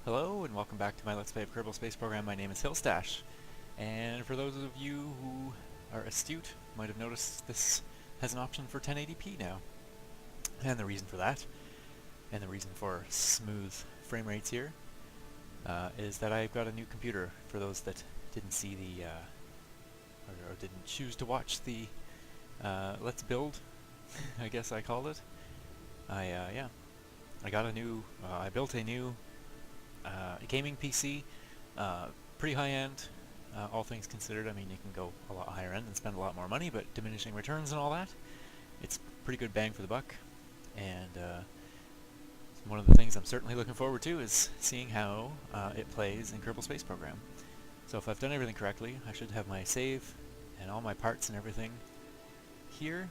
Hello and welcome back to my Let's Play of Kerbal Space Program. My name is Hillstash, and for those of you who are astute, might have noticed this has an option for 1080p now. And the reason for that, and the reason for smooth frame rates here, is that I've got a new computer. For those that didn't see the, or didn't choose to watch the Let's Build, I guess I called it. I got a new, I built a new gaming PC, pretty high-end, all things considered. I mean, you can go a lot higher end and spend a lot more money, but diminishing returns and all that, it's pretty good bang for the buck. And one of the things I'm certainly looking forward to is seeing how it plays in Kerbal Space Program. So if I've done everything correctly, I should have my save and all my parts and everything here.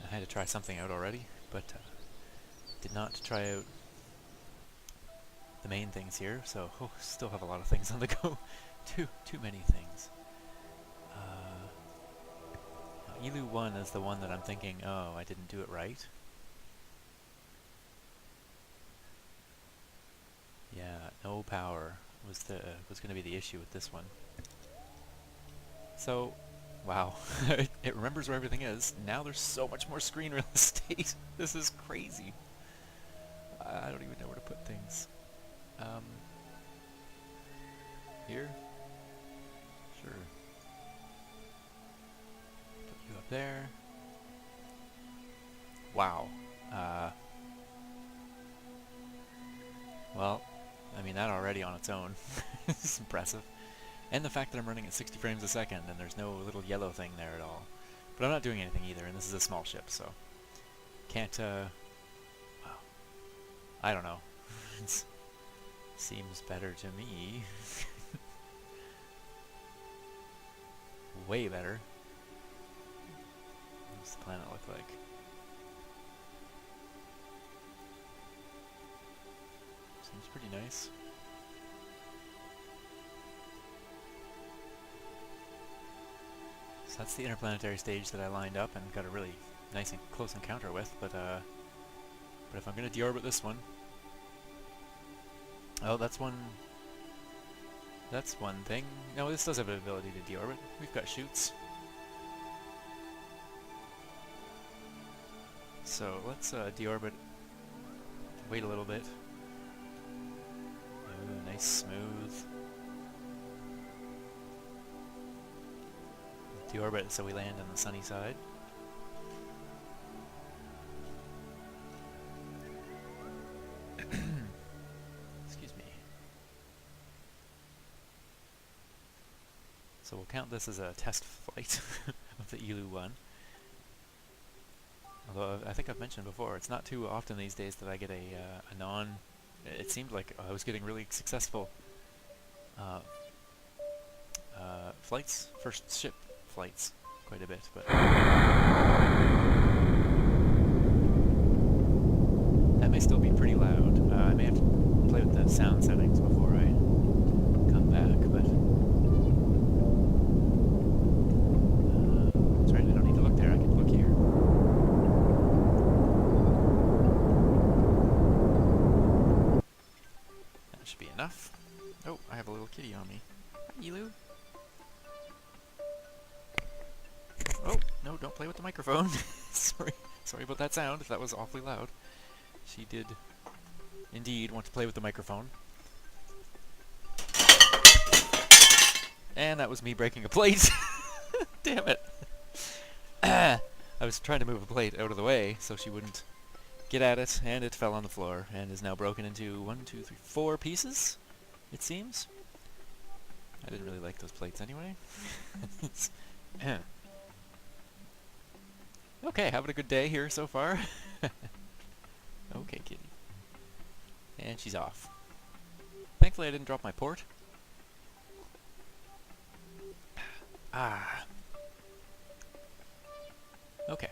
I had to try something out already, but did not try out the main things here, so still have a lot of things on the go. Too many things. Eeloo 1 is the one that I'm thinking, oh, I didn't do it right. Yeah, no power was going to be the issue with this one. So, wow, it remembers where everything is. Now there's so much more screen real estate. This is crazy. I don't even know where to put things. Here? Sure. Put you up there. Wow. Well, I mean, that already on its own is impressive. And the fact that I'm running at 60 frames a second and there's no little yellow thing there at all. But I'm not doing anything either, and this is a small ship, so can't, wow. I don't know. It seems better to me. Way better. What does the planet look like? Seems pretty nice. So that's the interplanetary stage that I lined up and got a really nice and close encounter with, but if I'm going to deorbit this one... Oh, that's one thing. No, this does have an ability to deorbit. We've got chutes. So let's deorbit. Wait a little bit. Ooh, nice smooth. Deorbit so we land on the sunny side. So we'll count this as a test flight of the Eeloo 1. Although I think I've mentioned before, it's not too often these days that I get a non... It seemed like I was getting really successful flights, first ship flights, quite a bit, but... That may still be pretty loud. I may have to play with the sound settings before I come back, but... Enough. Oh, I have a little kitty on me. Hi, Eeloo. Oh, no, don't play with the microphone. Sorry about that sound, if that was awfully loud. She did indeed want to play with the microphone. And that was me breaking a plate. Damn it. I was trying to move a plate out of the way so she wouldn't get at it, and it fell on the floor, and is now broken into 1, 2, 3, 4 pieces, it seems. I didn't really like those plates anyway. Okay, having a good day here so far. Okay, kitty. And she's off. Thankfully I didn't drop my port. Ah. Okay.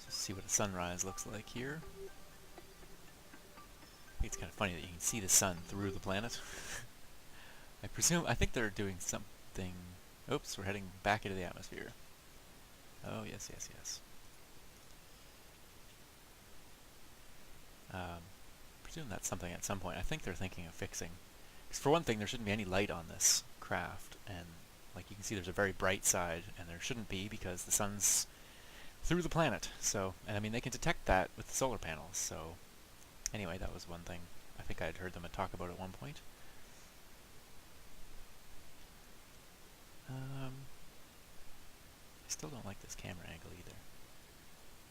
See what a sunrise looks like here. I think it's kind of funny that you can see the sun through the planet. I think they're doing something... Oops, we're heading back into the atmosphere. Oh, yes, yes, yes. Presume that's something at some point. I think they're thinking of fixing. Because for one thing, there shouldn't be any light on this craft, and like you can see, there's a very bright side, and there shouldn't be because the sun's through the planet. So, and I mean, they can detect that with the solar panels. So, anyway, that was one thing. I think I'd heard them talk about at one point. I still don't like this camera angle either.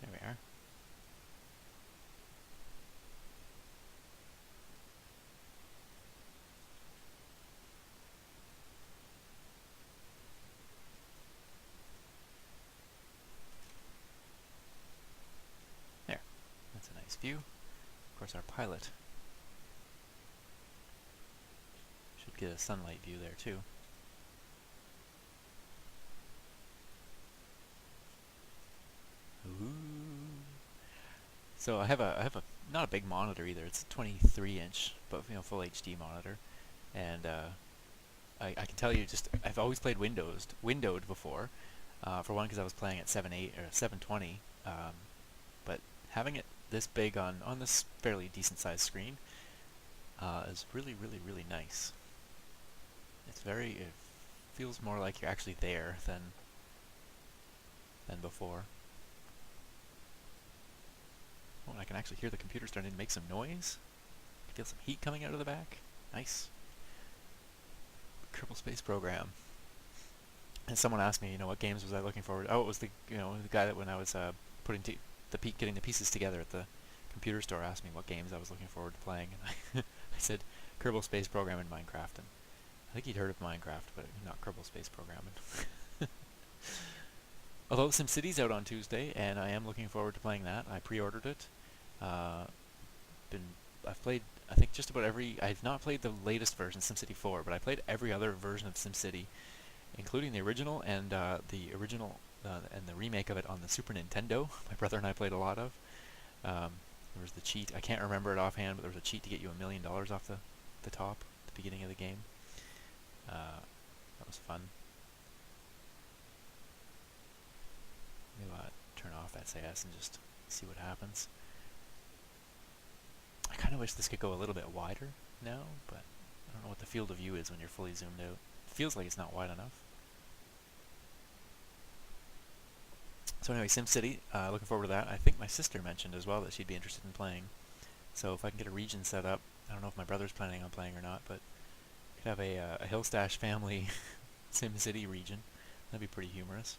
There we are. There. That's a nice view. Of course, our pilot should get a sunlight view there too. Ooh. So I have a not a big monitor either. It's a 23-inch, but full HD monitor, and I can tell you, just I've always played windowed before. For one, because I was playing at 7.8 or 720, but having it this big on this fairly decent sized screen is really, really, really nice. It feels more like you're actually there than before. Oh, and I can actually hear the computer starting to make some noise. I can feel some heat coming out of the back. Nice. Kerbal Space Program. And someone asked me, what games was I looking forward to? Oh, it was the guy that when I was getting the pieces together at the computer store asked me what games I was looking forward to playing, and I said Kerbal Space Program and Minecraft, and I think he'd heard of Minecraft, but not Kerbal Space Program. Although SimCity's out on Tuesday, and I am looking forward to playing that. I pre-ordered it. I've played, I think, just about I've not played the latest version, SimCity 4, but I played every other version of SimCity, including the original and the remake of it on the Super Nintendo. My brother and I played a lot of. There was the cheat. I can't remember it offhand, but there was a cheat to get you $1 million off the top at the beginning of the game. That was fun. Maybe I'll turn off SAS and just see what happens. I kind of wish this could go a little bit wider now, but I don't know what the field of view is when you're fully zoomed out. It feels like it's not wide enough. So anyway, SimCity, looking forward to that. I think my sister mentioned as well that she'd be interested in playing. So if I can get a region set up, I don't know if my brother's planning on playing or not, but could have a Hillstash family SimCity region. That'd be pretty humorous.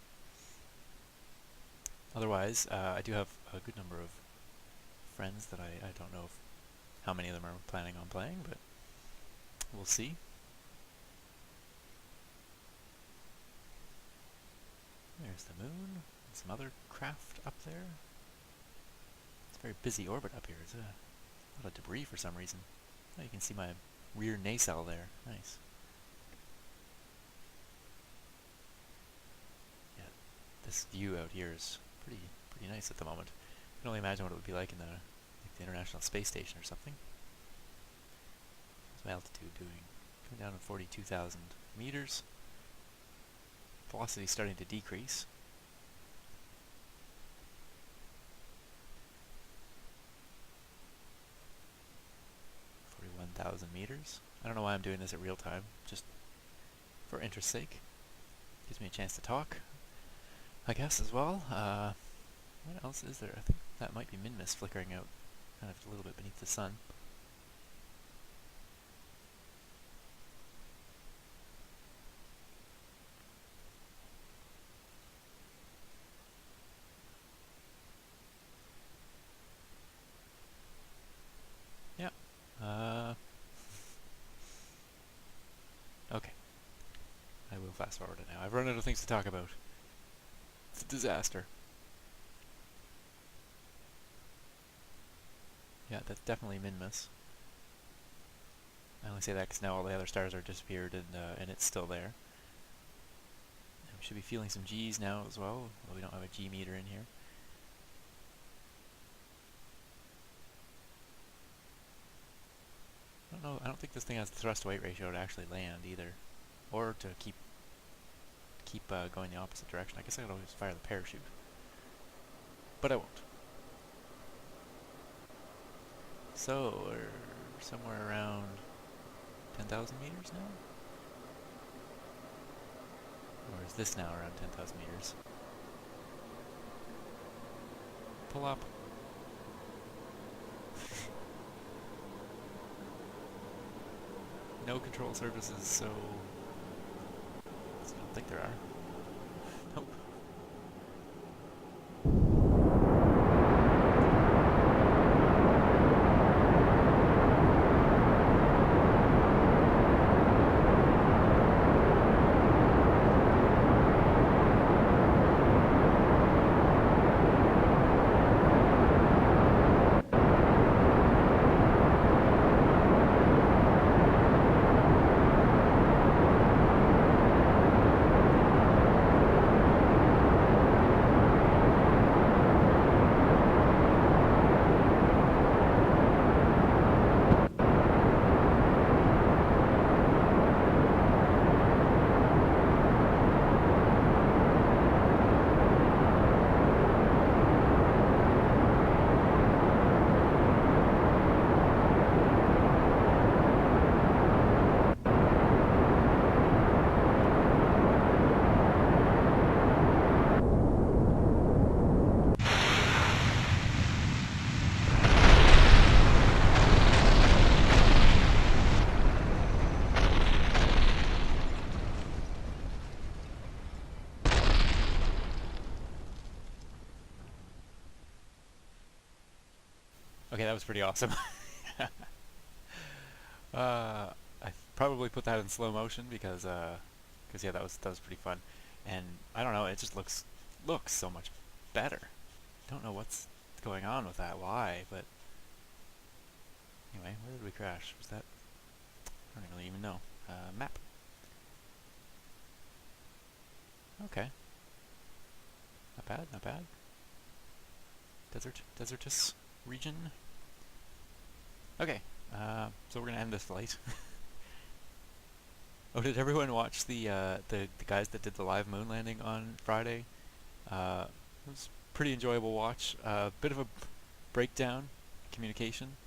Otherwise, I do have a good number of friends that I don't know how many of them are planning on playing, but we'll see. There's the moon. Some other craft up there. It's a very busy orbit up here. It's a lot of debris for some reason. Oh, you can see my rear nacelle there. Nice. Yeah, this view out here is pretty nice at the moment. I can only imagine what it would be like in the International Space Station or something. What's my altitude doing? Coming down to 42,000 meters. Velocity starting to decrease. 41,000 meters. I don't know why I'm doing this at real time, just for interest's sake. Gives me a chance to talk, I guess, as well. What else is there? I think that might be min-mist flickering out kind of a little bit beneath the sun. Yeah. Okay. I will fast forward it now. I've run out of things to talk about. It's a disaster. Yeah, that's definitely min-miss. I only say that because now all the other stars are disappeared and it's still there. And we should be feeling some G's now as well, although we don't have a G meter in here. I don't know. I don't think this thing has the thrust-to-weight ratio to actually land either, or to keep keep going the opposite direction. I guess I could always fire the parachute. But I won't. So, we're somewhere around 10,000 meters now? Or is this now around 10,000 meters? Pull up. No control surfaces, so I don't think there are. Nope. Okay, that was pretty awesome. I probably put that in slow motion because yeah, that was pretty fun, and I don't know, it just looks so much better. Don't know what's going on with that, why, but anyway, where did we crash? Was that? I don't really even know. Map. Okay. Not bad, not bad. Desertous region. Okay, so we're gonna end this flight. Oh, did everyone watch the guys that did the live moon landing on Friday? It was a pretty enjoyable watch. Bit of a breakdown communication,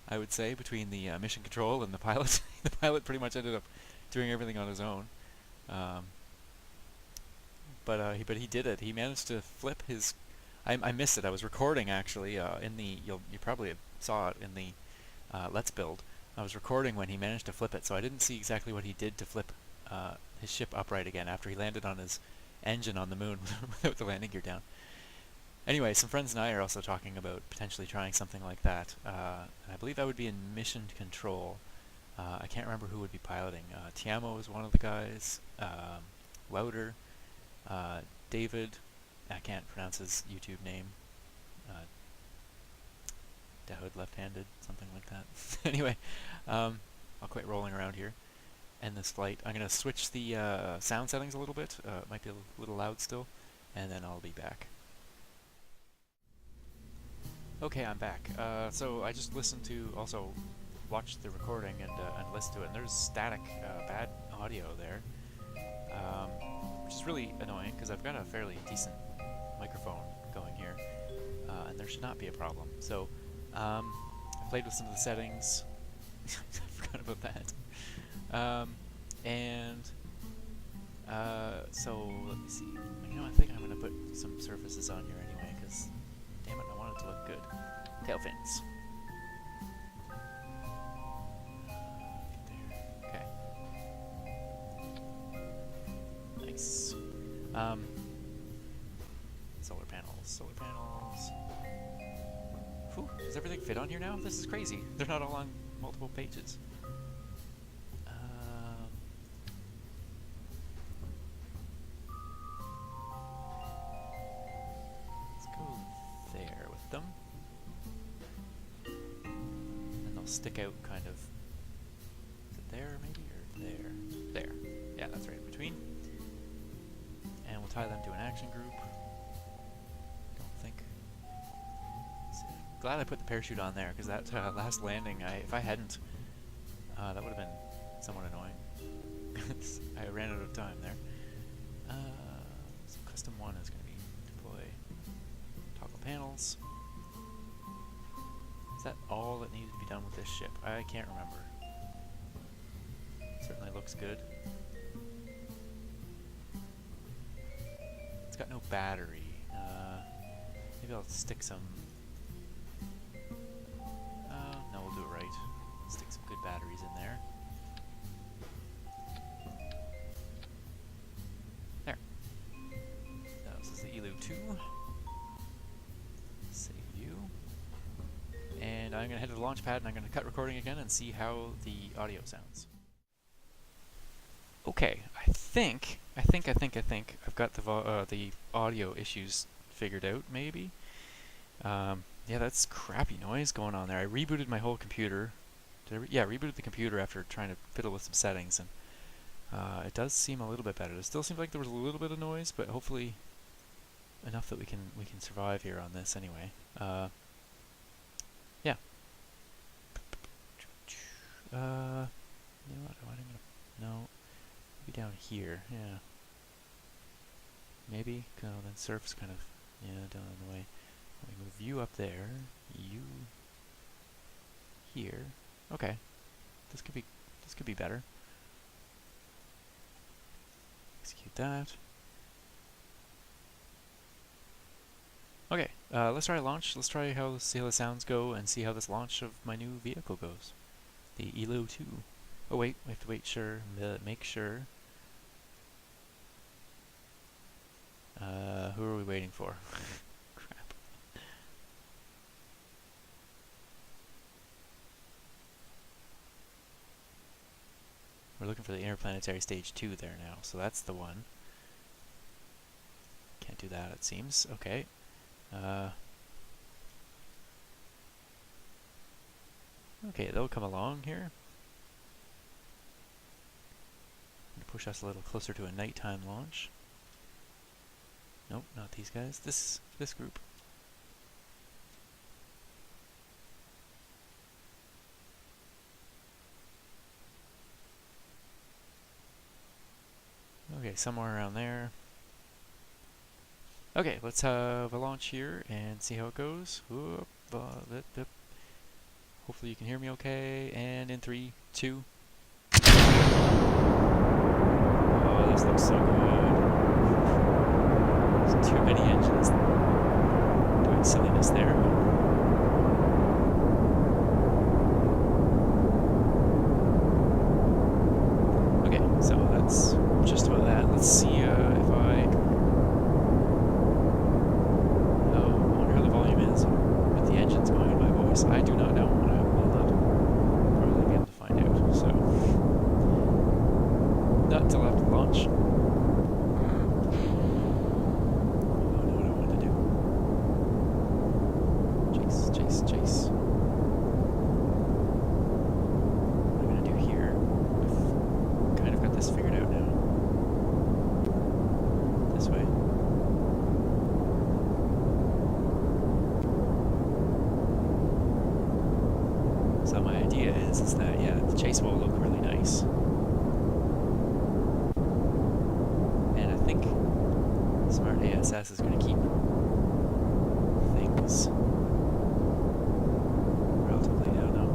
I would say, between the mission control and the pilot. The pilot pretty much ended up doing everything on his own. But he did it. He managed to flip his. I missed it. I was recording actually. In the you probably saw it in the Let's Build. I was recording when he managed to flip it, so I didn't see exactly what he did to flip his ship upright again after he landed on his engine on the moon without the landing gear down. Anyway, some friends and I are also talking about potentially trying something like that. I believe that would be in mission control. I can't remember who would be piloting. Tiamo is one of the guys. Louder. David. I can't pronounce his YouTube name. Dahood left-handed, something like that. Anyway, I'll quit rolling around here. End this flight. I'm going to switch the sound settings a little bit. It might be a little loud still. And then I'll be back. Okay, I'm back. So I just watched the recording and listened to it. And there's static, bad audio there. Which is really annoying because I've got a fairly decent microphone going here. And there should not be a problem. So I played with some of the settings. I forgot about that. So let me see. I think I'm going to put some surfaces on here anyway, because damn it, I want it to look good. Tail fins. There. Okay. Nice. Solar panels. Whew, does everything fit on here now? This is crazy. They're not all on multiple pages. Let's go there with them. And they'll stick out kind of. Is it there maybe, or there? There. Yeah, that's right in between. And we'll tie them to an action group. Glad I put the parachute on there, because that last landing, if I hadn't, that would have been somewhat annoying. I ran out of time there. So custom one is going to be deploy toggle panels. Is that all that needed to be done with this ship? I can't remember. Certainly looks good. It's got no battery. Maybe I'll stick some... no, we'll do it right. Stick some good batteries in there. There. Now this is the Eeloo 2. Save you. And I'm going to head to the launch pad and I'm going to cut recording again and see how the audio sounds. Okay, I think I've got the audio issues figured out, maybe. Yeah, that's crappy noise going on there. I rebooted my whole computer. Yeah, rebooted the computer after trying to fiddle with some settings, and it does seem a little bit better. It still seems like there was a little bit of noise, but hopefully enough that we can survive here on this anyway. Yeah. You know what? No. Maybe down here. Yeah. Maybe. No, then surf's kind of down in the way. Let me move you up there. You here. Okay. This could be better. Execute that. Okay, let's try launch. Let's try see how the sounds go and see how this launch of my new vehicle goes. The Eeloo 2. Oh wait, we have to make sure. Who are we waiting for? Crap. We're looking for the interplanetary stage 2 there now, so that's the one. Can't do that, it seems. Okay. Okay, they'll come along here. Push us a little closer to a nighttime launch. Nope, not these guys. This group. Okay, somewhere around there. Okay, let's have a launch here and see how it goes. Whoop, hopefully you can hear me okay. And in 3, 2. Oh, this looks so good. There's too many engines doing silliness there. Okay, so that's just about that. Let's see if I... Oh, I wonder how the volume is with the engines going in my voice. I do not know, and I will not probably be able to find out, so... Not until after launch. Chase. What am I going to do here? I've kind of got this figured out now. This way. So my idea is that, yeah, the chase will look really nice. And I think Smart ASS is going to keep things relatively down now.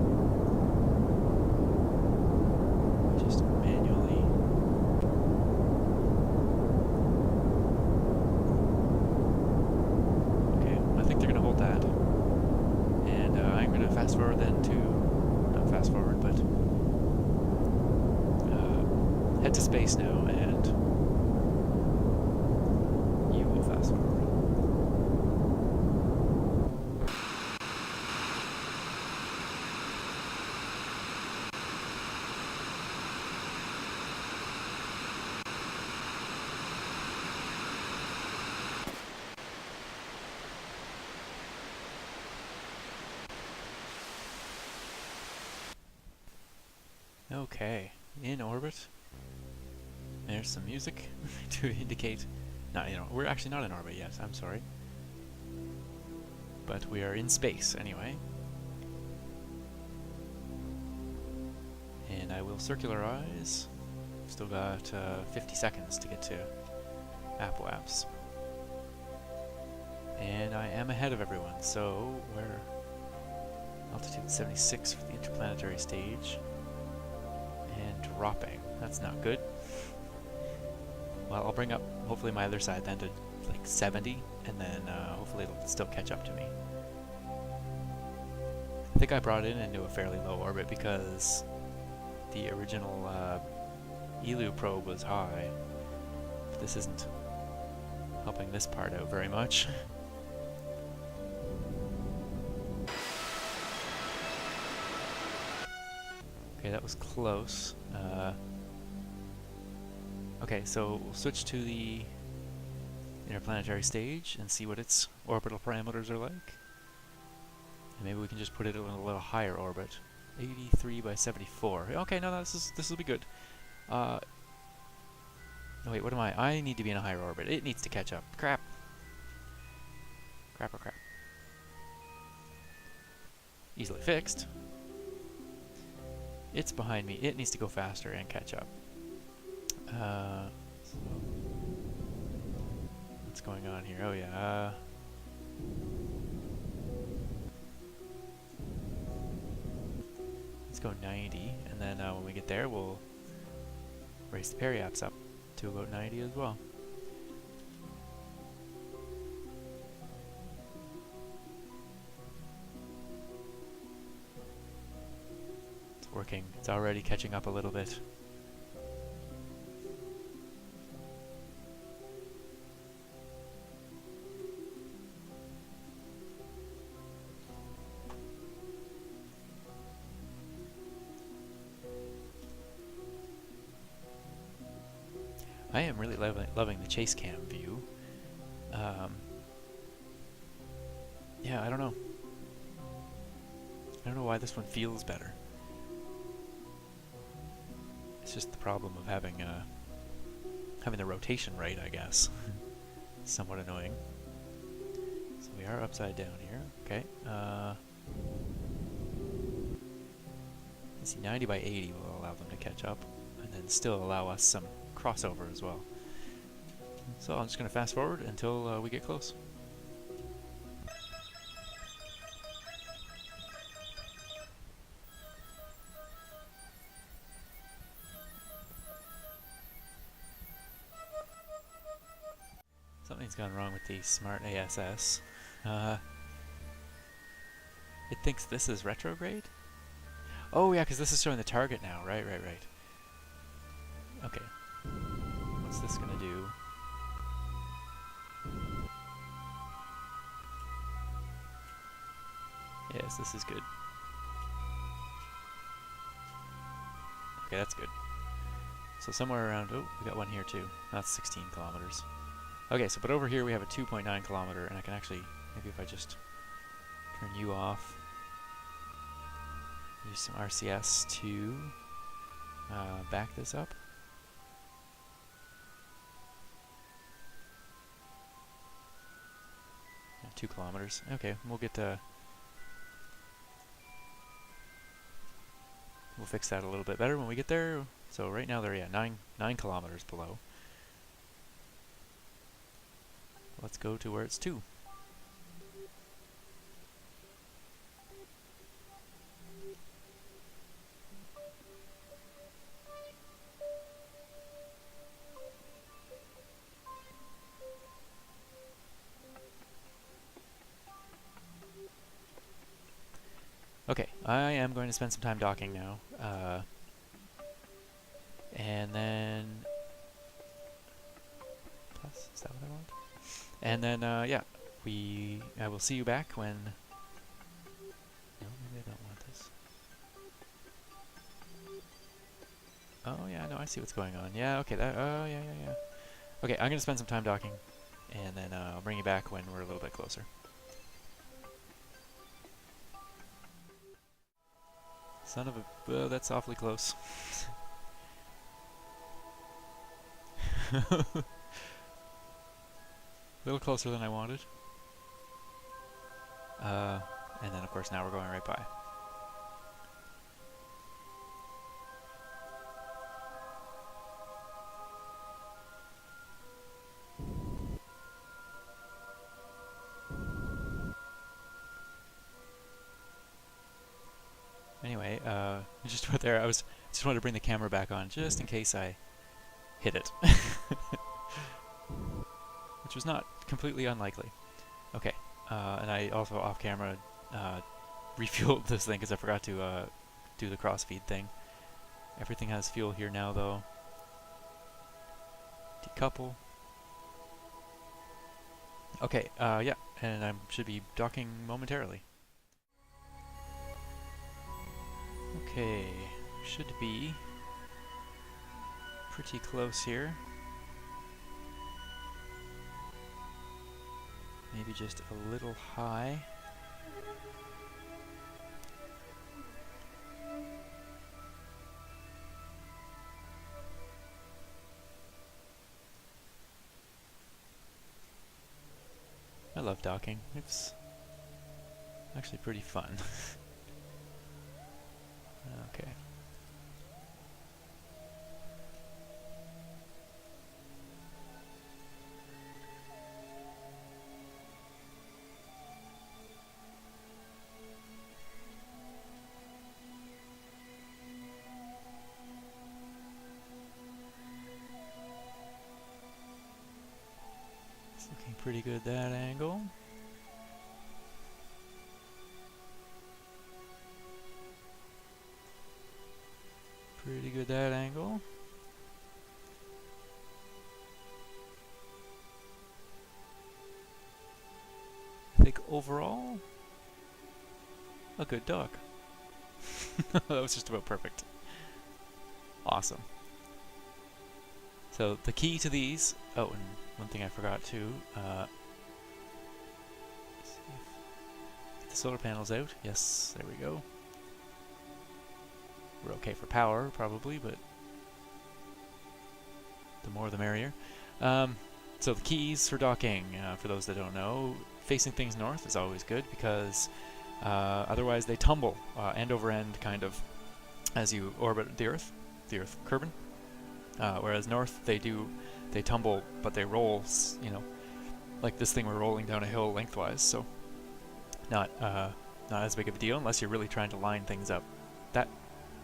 Just manually. Okay, I think they're going to hold that. And I'm going to fast forward then to, not fast forward, but head to space now, and you will fast forward. Okay, in orbit. There's some music to indicate. No, we're actually not in orbit yet. I'm sorry, but we are in space anyway. And I will circularize. Still got 50 seconds to get to Ablauf. And I am ahead of everyone, so we're altitude 76 for the interplanetary stage. And dropping. That's not good. Well, I'll bring up hopefully my other side then to like 70, and then hopefully it'll still catch up to me. I think I brought it into a fairly low orbit because the original Eeloo probe was high. But this isn't helping this part out very much. Okay, that was close. Okay, so we'll switch to the interplanetary stage and see what its orbital parameters are like. And maybe we can just put it in a little higher orbit. 83 by 74. Okay, no, this will be good. Oh wait, what am I? I need to be in a higher orbit. It needs to catch up. Crap. Crap or crap. Easily fixed. It's behind me. It needs to go faster and catch up. So what's going on here? Oh yeah. Let's go 90, and then when we get there, we'll raise the periaps up to about 90 as well. It's working. It's already catching up a little bit. I am really loving the chase cam view. Yeah, I don't know. I don't know why this one feels better. It's just the problem of having the rotation right, I guess. Somewhat annoying. So we are upside down here. Okay. Let's see, 90 by 80 will allow them to catch up, and then still allow us some crossover as well. So I'm just going to fast forward until we get close. Something's gone wrong with the smart ASS. It thinks this is retrograde? Oh yeah, because this is showing the target now. Right. Okay. What's this gonna do? Yes, this is good. Okay, that's good. So somewhere around, oh, we got one here too. That's 16 kilometers. Okay, so but over here we have a 2.9 kilometer, and I can actually, maybe if I just turn you off, use some RCS to back this up. Yeah, 2 kilometers. Okay, we'll get we'll fix that a little bit better when we get there. So right now they're 9 kilometers below. Let's go to where it's 2. Okay, I am going to spend some time docking now, and then plus, is that what I want? And then yeah, I will see you back when. No, maybe I don't want this. Oh yeah, no, I see what's going on. Yeah, okay, that. Oh yeah. Okay, I'm gonna spend some time docking, and then I'll bring you back when we're a little bit closer. Son of a... Well, that's awfully close. A little closer than I wanted. And then, of course, now we're going right by. just about there. I just wanted to bring the camera back on just in case I hit it, which was not completely unlikely. Okay, and I also off camera refueled this thing because I forgot to do the crossfeed thing. Everything has fuel here now, though. Decouple. Okay, yeah, and I should be docking momentarily. Okay, should be pretty close here. Maybe just a little high. I love docking. It's actually pretty fun. Okay. It's looking pretty good, that angle. Pretty good, that angle. I think overall, a good dock. That was just about perfect. Awesome. So the key to these, oh, and one thing I forgot to, let's see if, get the solar panels out. Yes, there we go. We're okay for power, probably, but the more the merrier. So the keys for docking, for those that don't know, facing things north is always good because otherwise they tumble end over end, kind of, as you orbit the Earth Kerbal. Whereas north they tumble, but they roll, you know, like this thing we're rolling down a hill lengthwise. So not as big of a deal unless you're really trying to line things up that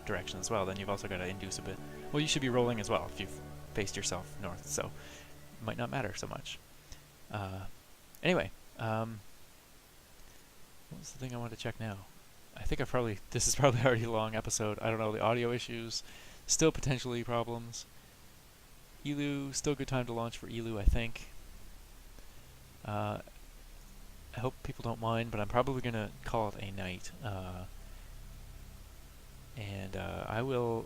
direction as well. Then you've also got to induce a bit. Well, you should be rolling as well if you've faced yourself north, so it might not matter so much. Anyway, what was the thing I wanted to check now? I think this is probably already a long episode. I don't know, the audio issues, still potentially problems. Eeloo, still good time to launch for Eeloo, I think. I hope people don't mind, but I'm probably going to call it a night. And I will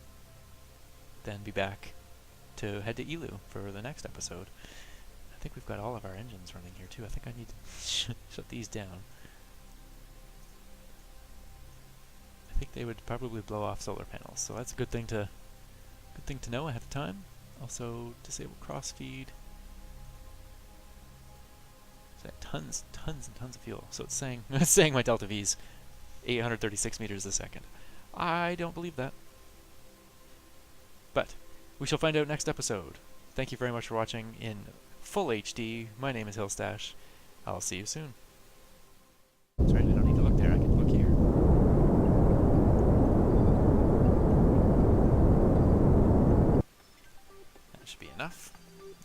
then be back to head to Eeloo for the next episode. I think we've got all of our engines running here too. I think I need to shut these down. I think they would probably blow off solar panels, so that's a good thing to know ahead of time. Also, disable crossfeed. So tons and tons of fuel. So it's saying my delta V's 836 meters a second. I don't believe that. But we shall find out next episode. Thank you very much for watching in full HD. My name is Hillstash. I'll see you soon. That's right, I don't need to look there, I can look here. That should be enough.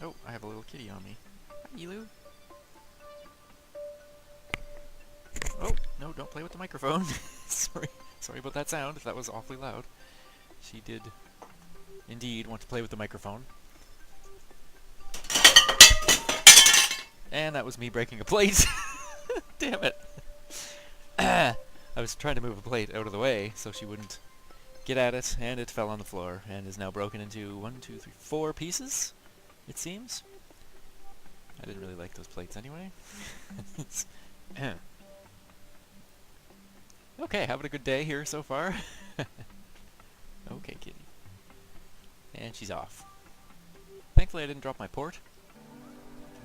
Oh, I have a little kitty on me. Hi, Eeloo. Oh, no, don't play with the microphone. Sorry about that sound, if that was awfully loud. She did indeed want to play with the microphone. And that was me breaking a plate. Damn it. I was trying to move a plate out of the way so she wouldn't get at it, and it fell on the floor and is now broken into 1, 2, 3, 4 pieces, it seems. I didn't really like those plates anyway. Okay, having a good day here so far. Okay, kitty. And she's off. Thankfully I didn't drop my port.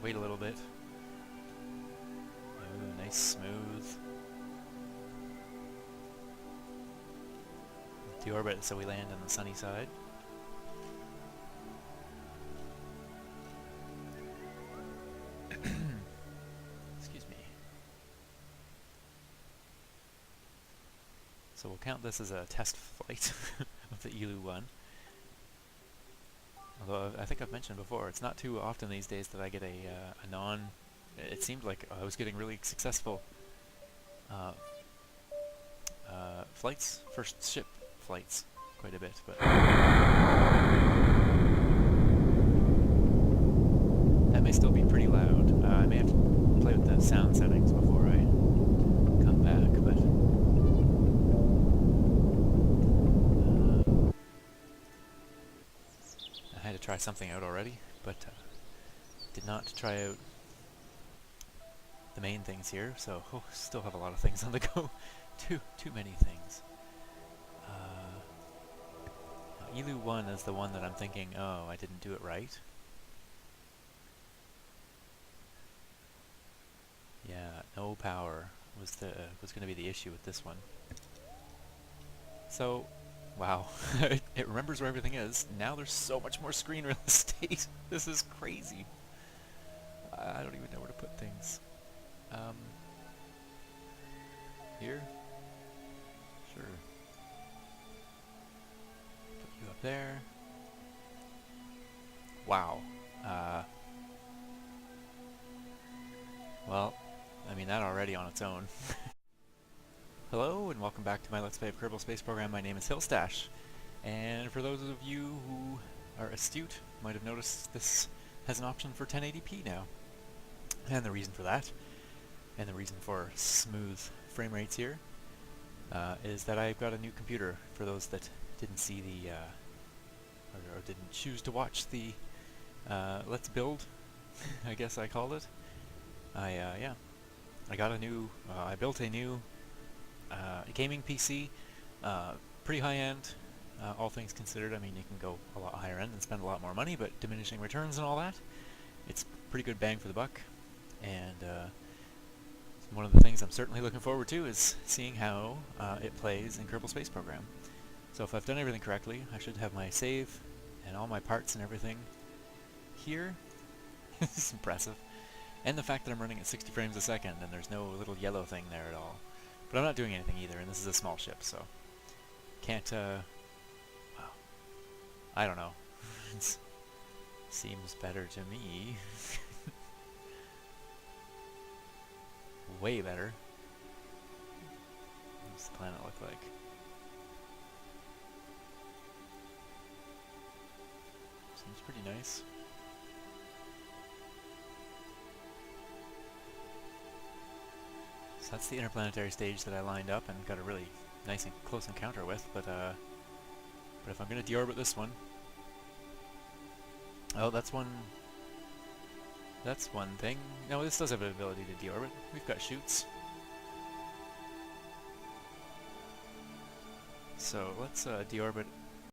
Wait a little bit. Ooh, nice smooth. Deorbit so we land on the sunny side. So we'll count this as a test flight of the Eeloo 1. Although I think I've mentioned before, it's not too often these days that I get a non... It seemed like I was getting really successful flights, first ship flights, quite a bit, but... That may still be pretty loud. I may have to play with the sound settings before I come back, but... I had to try something out already, but did not try out the main things here, so still have a lot of things on the go. Too many things. Eeloo 1 is the one that I'm thinking, oh, I didn't do it right. Yeah, no power was going to be the issue with this one. So, wow, it remembers where everything is. Now there's so much more screen real estate. This is crazy. I don't even know where to put things. Here? Sure. Put you up there. Wow. Well, I mean that already on its own. Hello and welcome back to my Let's Play of Kerbal Space Program. My name is Hillstash, and for those of you who are astute, might have noticed this has an option for 1080p now. And the reason for that, and the reason for smooth frame rates here, is that I've got a new computer. For those that didn't see the, or didn't choose to watch the Let's Build, I guess I called it. I got a new, I built a new gaming PC, pretty high-end, all things considered. I mean, you can go a lot higher end and spend a lot more money, but diminishing returns and all that. It's pretty good bang for the buck, and one of the things I'm certainly looking forward to is seeing how it plays in Kerbal Space Program. So if I've done everything correctly, I should have my save and all my parts and everything here. This is impressive. And the fact that I'm running at 60 frames a second and there's no little yellow thing there at all. But I'm not doing anything either, and this is a small ship, so can't, well, I don't know. It seems better to me. Way better. What does the planet look like? Seems pretty nice. So that's the interplanetary stage that I lined up and got a really nice and close encounter with, but if I'm going to deorbit this one... Oh, that's one thing. No, this does have an ability to deorbit. We've got chutes. So let's deorbit